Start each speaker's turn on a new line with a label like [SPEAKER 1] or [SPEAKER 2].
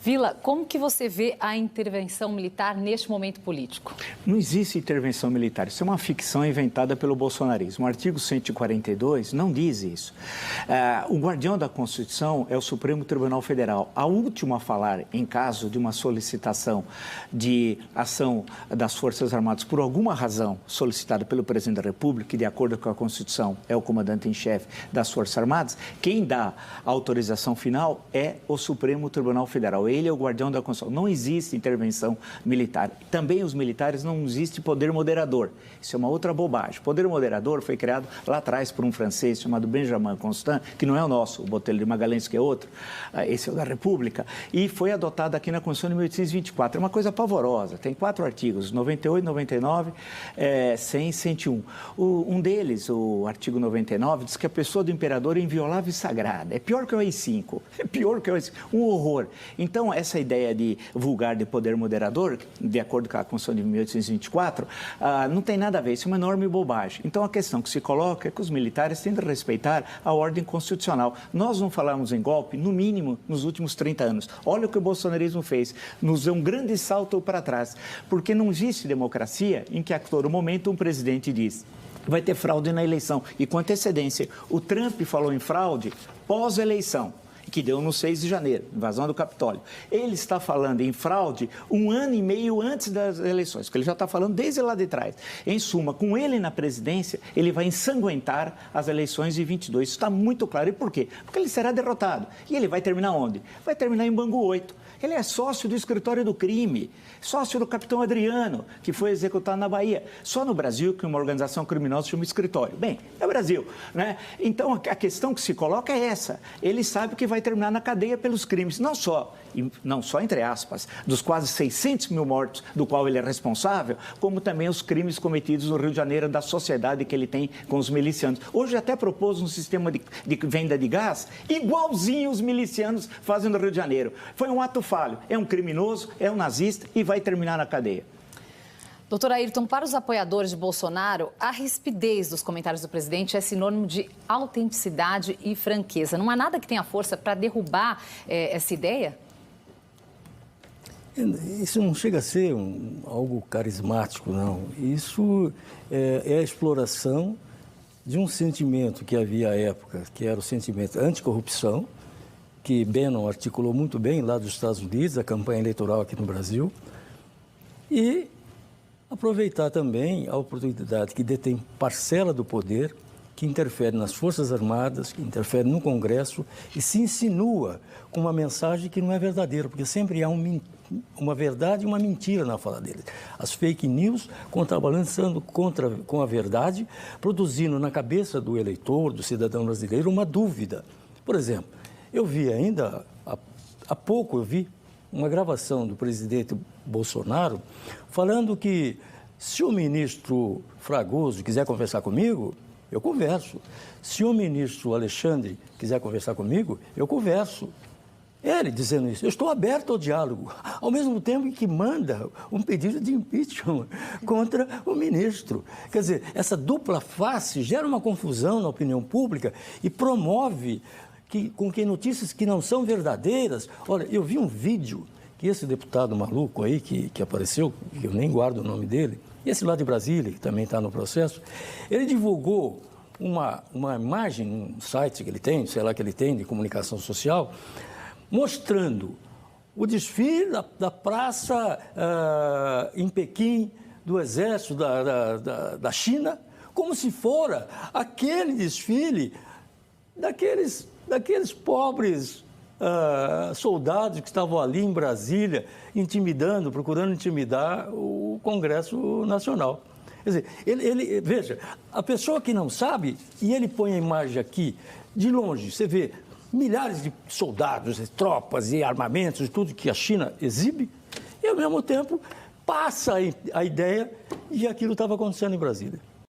[SPEAKER 1] Vila, como que você vê a intervenção militar neste momento político?
[SPEAKER 2] Não existe intervenção militar. Isso é uma ficção inventada pelo bolsonarismo. O artigo 142 não diz isso. O guardião da Constituição é o Supremo Tribunal Federal. A última a falar em caso de uma solicitação de ação das Forças Armadas por alguma razão solicitada pelo Presidente da República, que de acordo com a Constituição é o comandante em chefe das Forças Armadas, quem dá a autorização final é o Supremo Tribunal Federal. Ele é o guardião da Constituição. Não existe intervenção militar. Também os militares não existe poder moderador. Isso é uma outra bobagem. Poder moderador foi criado lá atrás por um francês chamado Benjamin Constant, que não é o nosso, o Botelho de Magalhães, que é outro, esse é o da República, e foi adotado aqui na Constituição de 1824. É uma coisa pavorosa. Tem 4 artigos, 98, 99, 100 e 101. Um deles, o artigo 99, diz que a pessoa do imperador é inviolável e sagrada. É pior que o AI-5. É pior que o AI-5. Um horror. Então, essa ideia de vulgar de poder moderador, de acordo com a Constituição de 1824, não tem nada a ver. Isso é uma enorme bobagem. Então, a questão que se coloca é que os militares têm de respeitar a ordem constitucional. Nós não falamos em golpe, no mínimo, nos últimos 30 anos. Olha o que o bolsonarismo fez. Nos deu um grande salto para trás. Porque não existe democracia em que, a todo momento, um presidente diz: vai ter fraude na eleição. E com antecedência, o Trump falou em fraude pós-eleição, que deu no 6 de janeiro, invasão do Capitólio. Ele está falando em fraude 1 ano e meio antes das eleições, porque ele já está falando desde lá de trás. Em suma, com ele na presidência, ele vai ensanguentar as eleições de 22. Isso está muito claro. E por quê? Porque ele será derrotado. E ele vai terminar onde? Vai terminar em Bangu 8. Ele é sócio do escritório do crime, sócio do capitão Adriano, que foi executado na Bahia. Só no Brasil que uma organização criminosa chama escritório. Bem, é o Brasil, né? Então, a questão que se coloca é essa. Ele sabe que vai terminar na cadeia pelos crimes, não só entre aspas, dos quase 600 mil mortos do qual ele é responsável, como também os crimes cometidos no Rio de Janeiro, da sociedade que ele tem com os milicianos. Hoje até propôs um sistema de venda de gás igualzinho os milicianos fazem no Rio de Janeiro. Foi um ato falho. É um criminoso, é um nazista e vai terminar na cadeia.
[SPEAKER 1] Doutor Ayrton, para os apoiadores de Bolsonaro, a rispidez dos comentários do presidente é sinônimo de autenticidade e franqueza. Não há nada que tenha força para derrubar essa ideia?
[SPEAKER 3] Isso não chega a ser algo carismático, não. Isso é a exploração de um sentimento que havia à época, que era o sentimento anticorrupção, que Bannon articulou muito bem lá dos Estados Unidos, a campanha eleitoral aqui no Brasil, e aproveitar também a oportunidade que detém parcela do poder, que interfere nas Forças Armadas, que interfere no Congresso e se insinua com uma mensagem que não é verdadeira, porque sempre há uma verdade e uma mentira na fala deles. As fake news contrabalançando com a verdade, produzindo na cabeça do eleitor, do cidadão brasileiro, uma dúvida. Por exemplo, eu vi ainda, há pouco eu vi uma gravação do presidente Bolsonaro falando que se o ministro Fragoso quiser conversar comigo, eu converso. Se o ministro Alexandre quiser conversar comigo, eu converso. Ele dizendo isso, eu estou aberto ao diálogo, ao mesmo tempo que manda um pedido de impeachment contra o ministro. Quer dizer, essa dupla face gera uma confusão na opinião pública e promove com que notícias que não são verdadeiras. Olha, eu vi um vídeo que esse deputado maluco aí que apareceu, que eu nem guardo o nome dele, esse lá de Brasília, que também está no processo, ele divulgou uma imagem, um site que ele tem, sei lá que ele tem, de comunicação social, mostrando o desfile da praça em Pequim, do exército da China, como se fora aquele desfile daqueles pobres soldados que estavam ali em Brasília, procurando intimidar o Congresso Nacional. Quer dizer, veja, a pessoa que não sabe, e ele põe a imagem aqui, de longe, você vê milhares de soldados, tropas e armamentos, tudo que a China exibe, e ao mesmo tempo passa a ideia de que aquilo estava acontecendo em Brasília.